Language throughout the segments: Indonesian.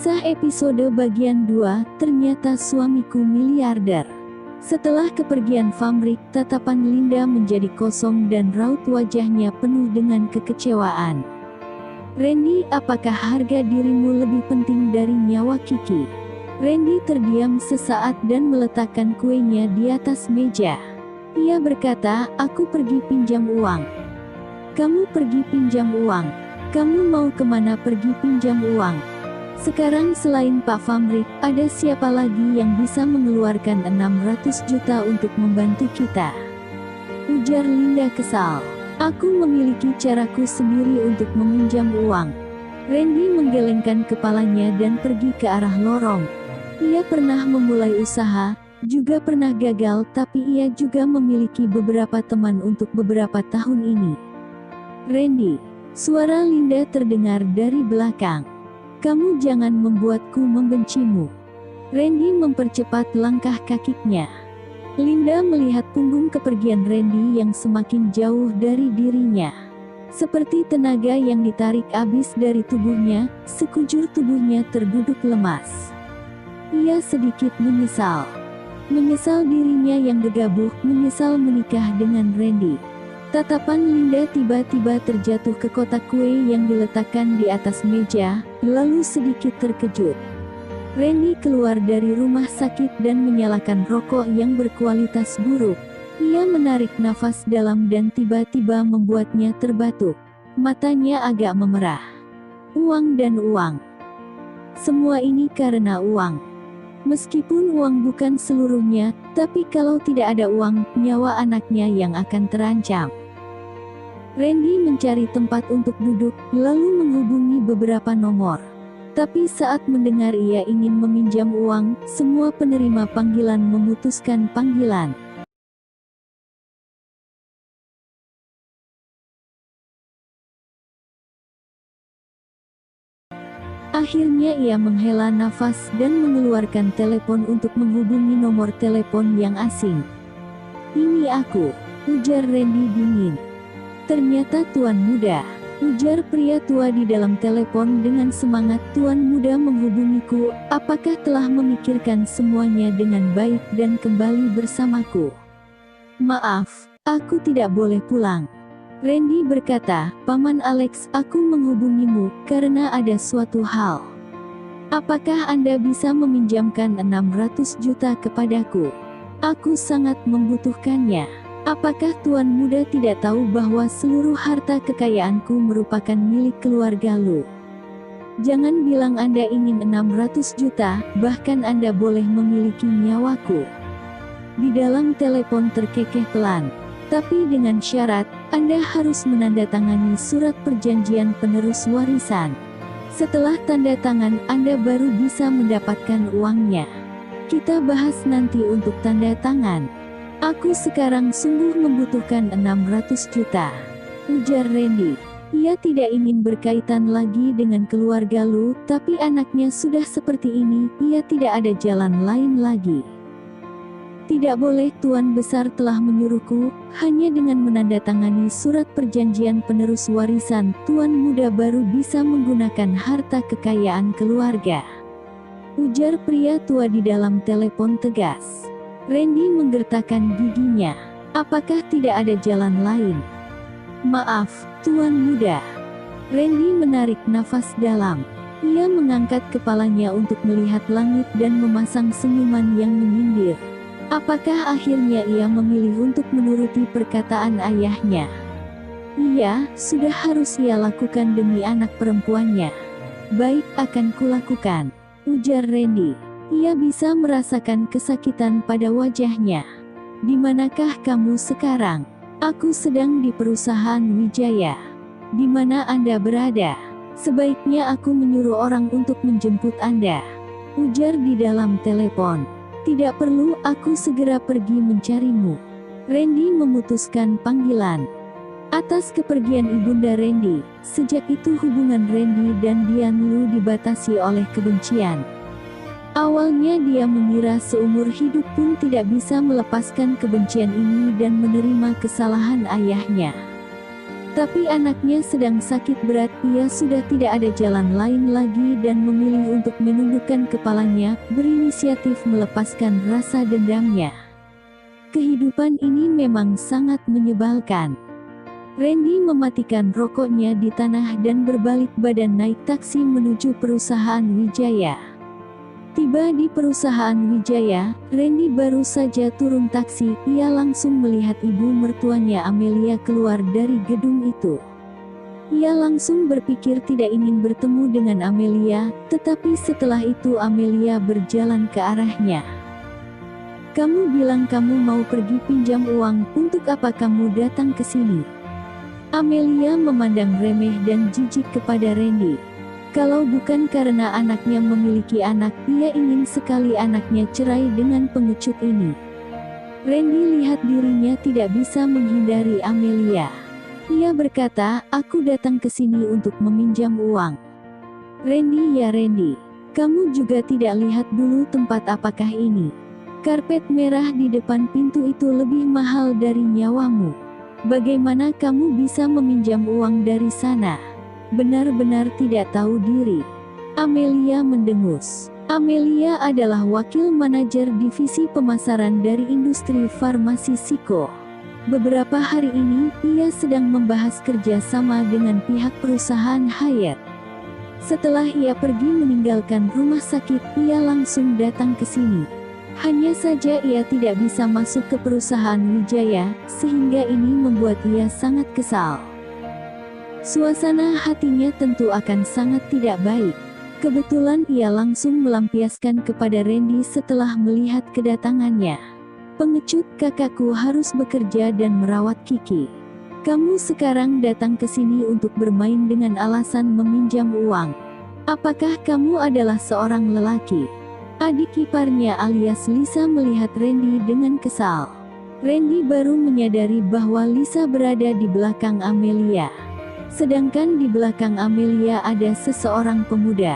Kisah episode bagian 2, ternyata suamiku miliarder. Setelah kepergian Famrik, tatapan Linda menjadi kosong dan raut wajahnya penuh dengan kekecewaan. Randy, apakah harga dirimu lebih penting dari nyawa Kiki? Randy terdiam sesaat dan meletakkan kuenya di atas meja. Ia berkata, aku pergi pinjam uang. Kamu pergi pinjam uang? Kamu mau kemana pergi pinjam uang? Sekarang selain Pak Famrik, ada siapa lagi yang bisa mengeluarkan 600 juta untuk membantu kita? Ujar Linda kesal. Aku memiliki caraku sendiri untuk meminjam uang. Randy menggelengkan kepalanya dan pergi ke arah lorong. Ia pernah memulai usaha, juga pernah gagal, tapi ia juga memiliki beberapa teman untuk beberapa tahun ini. Randy, suara Linda terdengar dari belakang. Kamu jangan membuatku membencimu. Randy mempercepat langkah kakinya. Linda melihat punggung kepergian Randy yang semakin jauh dari dirinya. Seperti tenaga yang ditarik habis dari tubuhnya, sekujur tubuhnya terduduk lemas. Ia sedikit menyesal. Menyesal dirinya yang gegabah, menyesal menikah dengan Randy. Tatapan Linda tiba-tiba terjatuh ke kotak kue yang diletakkan di atas meja, lalu sedikit terkejut. Randy keluar dari rumah sakit dan menyalakan rokok yang berkualitas buruk. Ia menarik nafas dalam dan tiba-tiba membuatnya terbatuk. Matanya agak memerah. Uang dan uang. Semua ini karena uang. Meskipun uang bukan seluruhnya, tapi kalau tidak ada uang, nyawa anaknya yang akan terancam. Randy mencari tempat untuk duduk, lalu menghubungi beberapa nomor. Tapi saat mendengar ia ingin meminjam uang, semua penerima panggilan memutuskan panggilan. Akhirnya ia menghela nafas dan mengeluarkan telepon untuk menghubungi nomor telepon yang asing. Ini aku, ujar Randy dingin. Ternyata Tuan Muda, ujar pria tua di dalam telepon dengan semangat. Tuan Muda menghubungiku, apakah telah memikirkan semuanya dengan baik dan kembali bersamaku? Maaf, aku tidak boleh pulang. Randy berkata, Paman Alex, aku menghubungimu karena ada suatu hal. Apakah Anda bisa meminjamkan 600 juta kepadaku? Aku sangat membutuhkannya. Apakah Tuan Muda tidak tahu bahwa seluruh harta kekayaanku merupakan milik keluarga Lu? Jangan bilang Anda ingin 600 juta, bahkan Anda boleh memiliki nyawaku. Di dalam telepon terkekeh pelan. Tapi dengan syarat, Anda harus menandatangani surat perjanjian penerus warisan. Setelah tanda tangan, Anda baru bisa mendapatkan uangnya. Kita bahas nanti untuk tanda tangan. Aku sekarang sungguh membutuhkan 600 juta. Ujar Randy. Ia tidak ingin berkaitan lagi dengan keluarga Lu, tapi anaknya sudah seperti ini, ia tidak ada jalan lain lagi. Tidak boleh, Tuan Besar telah menyuruhku, hanya dengan menandatangani surat perjanjian penerus warisan, Tuan Muda baru bisa menggunakan harta kekayaan keluarga. Ujar pria tua di dalam telepon tegas. Randy menggertakkan giginya. Apakah tidak ada jalan lain? Maaf, Tuan Muda. Randy menarik nafas dalam. Ia mengangkat kepalanya untuk melihat langit dan memasang senyuman yang menyindir. Apakah akhirnya ia memilih untuk menuruti perkataan ayahnya? Iya, sudah harus ia lakukan demi anak perempuannya. Baik, akan kulakukan, ujar Randy. Ia bisa merasakan kesakitan pada wajahnya. Di manakah kamu sekarang? Aku sedang di perusahaan Wijaya. Di mana Anda berada? Sebaiknya aku menyuruh orang untuk menjemput Anda. Ujar di dalam telepon. Tidak perlu, aku segera pergi mencarimu. Randy memutuskan panggilan. Atas kepergian ibunda Randy, sejak itu hubungan Randy dan Dian Lu dibatasi oleh kebencian. Awalnya dia mengira seumur hidup pun tidak bisa melepaskan kebencian ini dan menerima kesalahan ayahnya. Tapi anaknya sedang sakit berat, ia sudah tidak ada jalan lain lagi dan memilih untuk menundukkan kepalanya, berinisiatif melepaskan rasa dendamnya. Kehidupan ini memang sangat menyebalkan. Randy mematikan rokoknya di tanah dan berbalik badan naik taksi menuju perusahaan Wijaya. Tiba di perusahaan Wijaya, Randy baru saja turun taksi, ia langsung melihat ibu mertuanya Amelia keluar dari gedung itu. Ia langsung berpikir tidak ingin bertemu dengan Amelia, tetapi setelah itu Amelia berjalan ke arahnya. "Kamu bilang kamu mau pergi pinjam uang, untuk apa kamu datang ke sini?" Amelia memandang remeh dan jijik kepada Randy. Kalau bukan karena anaknya memiliki anak, ia ingin sekali anaknya cerai dengan pengecut ini. Randy lihat dirinya tidak bisa menghindari Amelia. Ia berkata, "Aku datang ke sini untuk meminjam uang." "Randy ya Randy, kamu juga tidak lihat dulu tempat apakah ini? Karpet merah di depan pintu itu lebih mahal dari nyawamu. Bagaimana kamu bisa meminjam uang dari sana? Benar-benar tidak tahu diri." Amelia mendengus. Amelia adalah wakil manajer divisi pemasaran dari industri farmasi Siko. Beberapa hari ini, ia sedang membahas kerja sama dengan pihak perusahaan Hyatt. Setelah ia pergi meninggalkan rumah sakit, ia langsung datang ke sini. Hanya saja ia tidak bisa masuk ke perusahaan Wijaya, sehingga ini membuat ia sangat kesal. Suasana hatinya tentu akan sangat tidak baik. Kebetulan ia langsung melampiaskan kepada Randy setelah melihat kedatangannya. "Pengecut, kakakku harus bekerja dan merawat Kiki. Kamu sekarang datang ke sini untuk bermain dengan alasan meminjam uang. Apakah kamu adalah seorang lelaki?" Adik iparnya alias Lisa melihat Randy dengan kesal. Randy baru menyadari bahwa Lisa berada di belakang Amelia. Sedangkan di belakang Amelia ada seseorang pemuda.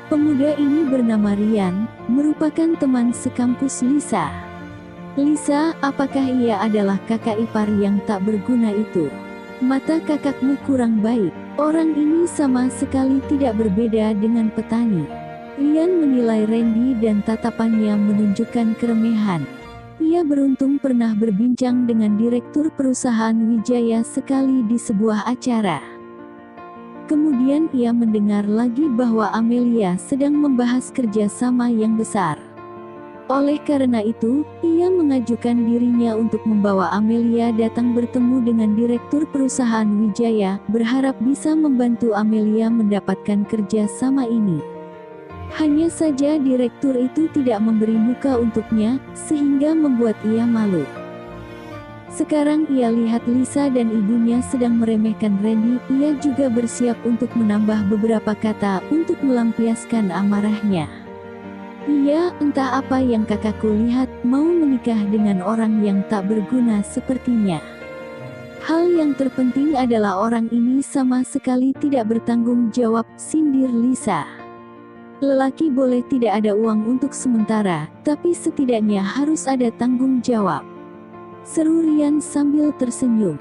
Pemuda ini bernama Ryan, merupakan teman sekampus Lisa. "Lisa, apakah ia adalah kakak ipar yang tak berguna itu? Mata kakakmu kurang baik. Orang ini sama sekali tidak berbeda dengan petani." Ryan menilai Randy dan tatapannya menunjukkan keremehan. Ia beruntung pernah berbincang dengan direktur perusahaan Wijaya sekali di sebuah acara. Kemudian ia mendengar lagi bahwa Amelia sedang membahas kerjasama yang besar. Oleh karena itu, ia mengajukan dirinya untuk membawa Amelia datang bertemu dengan direktur perusahaan Wijaya, berharap bisa membantu Amelia mendapatkan kerjasama ini. Hanya saja direktur itu tidak memberi muka untuknya, sehingga membuat ia malu. Sekarang ia lihat Lisa dan ibunya sedang meremehkan Randy, ia juga bersiap untuk menambah beberapa kata untuk melampiaskan amarahnya. "Iya, entah apa yang kakakku lihat, mau menikah dengan orang yang tak berguna sepertinya. Hal yang terpenting adalah orang ini sama sekali tidak bertanggung jawab," sindir Lisa. "Lelaki boleh tidak ada uang untuk sementara, tapi setidaknya harus ada tanggung jawab," seru Ryan sambil tersenyum.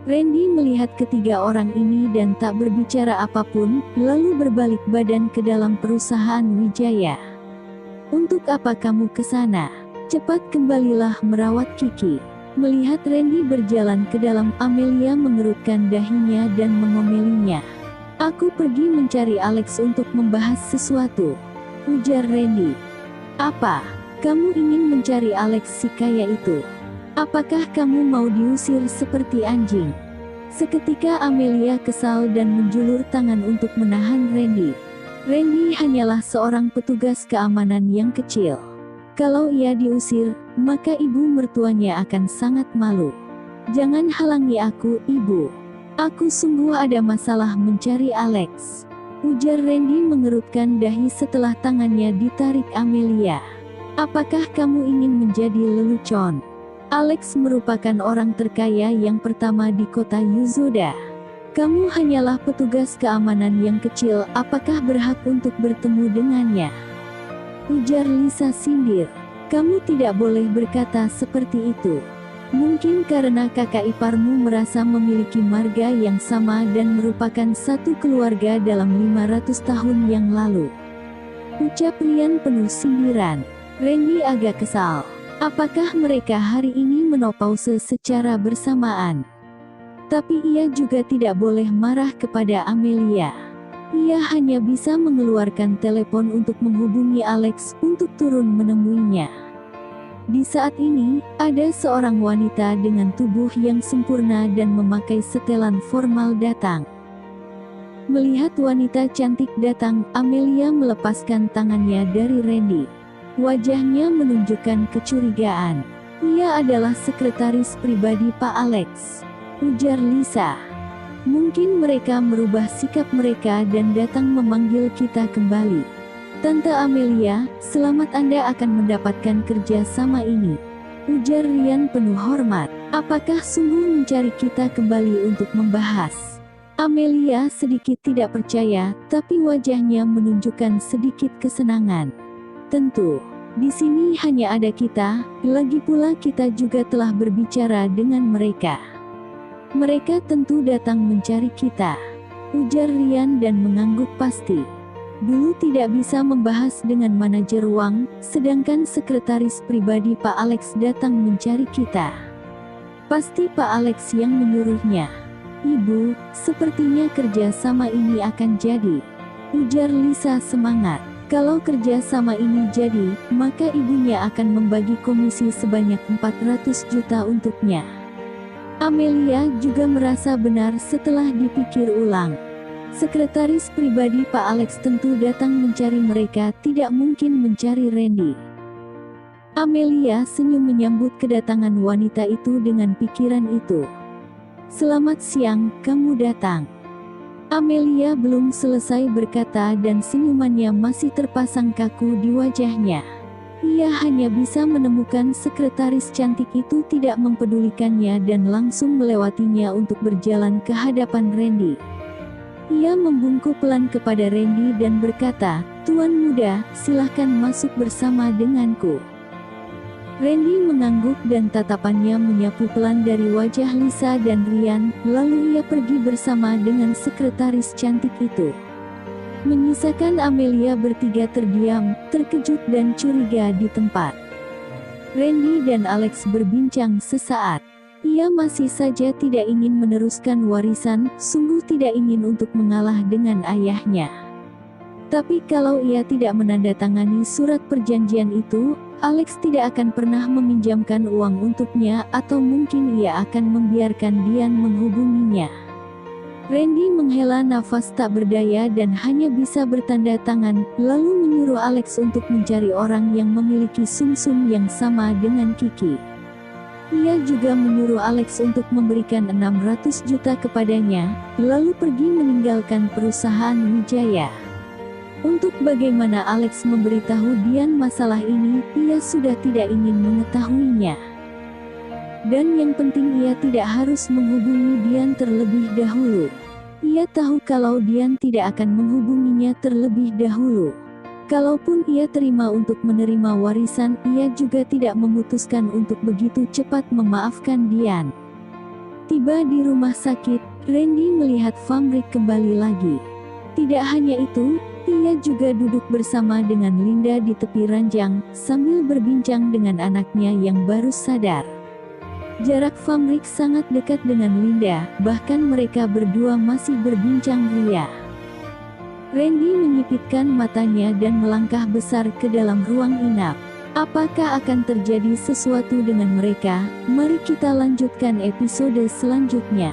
Randy melihat ketiga orang ini dan tak berbicara apapun, lalu berbalik badan ke dalam perusahaan Wijaya. "Untuk apa kamu ke sana? Cepat kembalilah merawat Kiki." Melihat Randy berjalan ke dalam, Amelia mengerutkan dahinya dan mengomelinya. "Aku pergi mencari Alex untuk membahas sesuatu," ujar Randy. "Apa? Kamu ingin mencari Alex si kaya itu? Apakah kamu mau diusir seperti anjing?" Seketika Amelia kesal dan menjulur tangan untuk menahan Randy. Randy hanyalah seorang petugas keamanan yang kecil. Kalau ia diusir, maka ibu mertuanya akan sangat malu. "Jangan halangi aku, ibu. Aku sungguh ada masalah mencari Alex," ujar Randy mengerutkan dahi setelah tangannya ditarik Amelia. "Apakah kamu ingin menjadi lelucon? Alex merupakan orang terkaya yang pertama di kota Yuzoda. Kamu hanyalah petugas keamanan yang kecil, apakah berhak untuk bertemu dengannya?" ujar Lisa sindir. "Kamu tidak boleh berkata seperti itu. Mungkin karena kakak iparmu merasa memiliki marga yang sama dan merupakan satu keluarga dalam 500 tahun yang lalu. Ucap Ryan penuh sindiran. Randy agak kesal. Apakah mereka hari ini menopause secara bersamaan? Tapi ia juga tidak boleh marah kepada Amelia. Ia hanya bisa mengeluarkan telepon untuk menghubungi Alex untuk turun menemuinya. Di saat ini, ada seorang wanita dengan tubuh yang sempurna dan memakai setelan formal datang. Melihat wanita cantik datang, Amelia melepaskan tangannya dari Randy. Wajahnya menunjukkan kecurigaan. Ia adalah sekretaris pribadi Pak Alex, ujar Lisa. Mungkin mereka merubah sikap mereka dan datang memanggil kita kembali. Tante Amelia, selamat Anda akan mendapatkan kerja sama ini, ujar Ryan penuh hormat. Apakah sungguh mencari kita kembali untuk membahas? Amelia sedikit tidak percaya, tapi wajahnya menunjukkan sedikit kesenangan. Tentu, di sini hanya ada kita, lagi pula kita juga telah berbicara dengan mereka. Mereka tentu datang mencari kita, ujar Ryan dan mengangguk pasti. Dulu tidak bisa membahas dengan manajer uang, sedangkan sekretaris pribadi Pak Alex datang mencari kita. Pasti Pak Alex yang menyuruhnya. Ibu, sepertinya kerja sama ini akan jadi, ujar Lisa semangat. Kalau kerja sama ini jadi, maka ibunya akan membagi komisi sebanyak 400 juta untuknya. Amelia juga merasa benar setelah dipikir ulang. Sekretaris pribadi Pak Alex tentu datang mencari mereka, tidak mungkin mencari Randy. Amelia senyum menyambut kedatangan wanita itu dengan pikiran itu. Selamat siang, kamu datang. Amelia belum selesai berkata dan senyumannya masih terpasang kaku di wajahnya. Ia hanya bisa menemukan sekretaris cantik itu tidak mempedulikannya dan langsung melewatinya untuk berjalan ke hadapan Randy. Ia membungkuk pelan kepada Randy dan berkata, "Tuan muda, silahkan masuk bersama denganku." Randy mengangguk dan tatapannya menyapu pelan dari wajah Lisa dan Ryan, lalu ia pergi bersama dengan sekretaris cantik itu. Menyisakan Amelia bertiga terdiam, terkejut dan curiga di tempat. Randy dan Alex berbincang sesaat. Ia masih saja tidak ingin meneruskan warisan, sungguh tidak ingin untuk mengalah dengan ayahnya. Tapi kalau ia tidak menandatangani surat perjanjian itu, Alex tidak akan pernah meminjamkan uang untuknya atau mungkin ia akan membiarkan Dian menghubunginya. Randy menghela nafas tak berdaya dan hanya bisa bertanda tangan, lalu menyuruh Alex untuk mencari orang yang memiliki sumsum yang sama dengan Kiki. Ia juga menyuruh Alex untuk memberikan 600 juta kepadanya, lalu pergi meninggalkan perusahaan Wijaya. Untuk bagaimana Alex memberitahu Dian masalah ini, ia sudah tidak ingin mengetahuinya. Dan yang penting ia tidak harus menghubungi Dian terlebih dahulu. Ia tahu kalau Dian tidak akan menghubunginya terlebih dahulu. Kalaupun ia terima untuk menerima warisan, ia juga tidak memutuskan untuk begitu cepat memaafkan Dian. Tiba di rumah sakit, Randy melihat Famrik kembali lagi. Tidak hanya itu, ia juga duduk bersama dengan Linda di tepi ranjang, sambil berbincang dengan anaknya yang baru sadar. Jarak Famrik sangat dekat dengan Linda, bahkan mereka berdua masih berbincang ria. Randy menyipitkan matanya dan melangkah besar ke dalam ruang inap. Apakah akan terjadi sesuatu dengan mereka? Mari kita lanjutkan episode selanjutnya.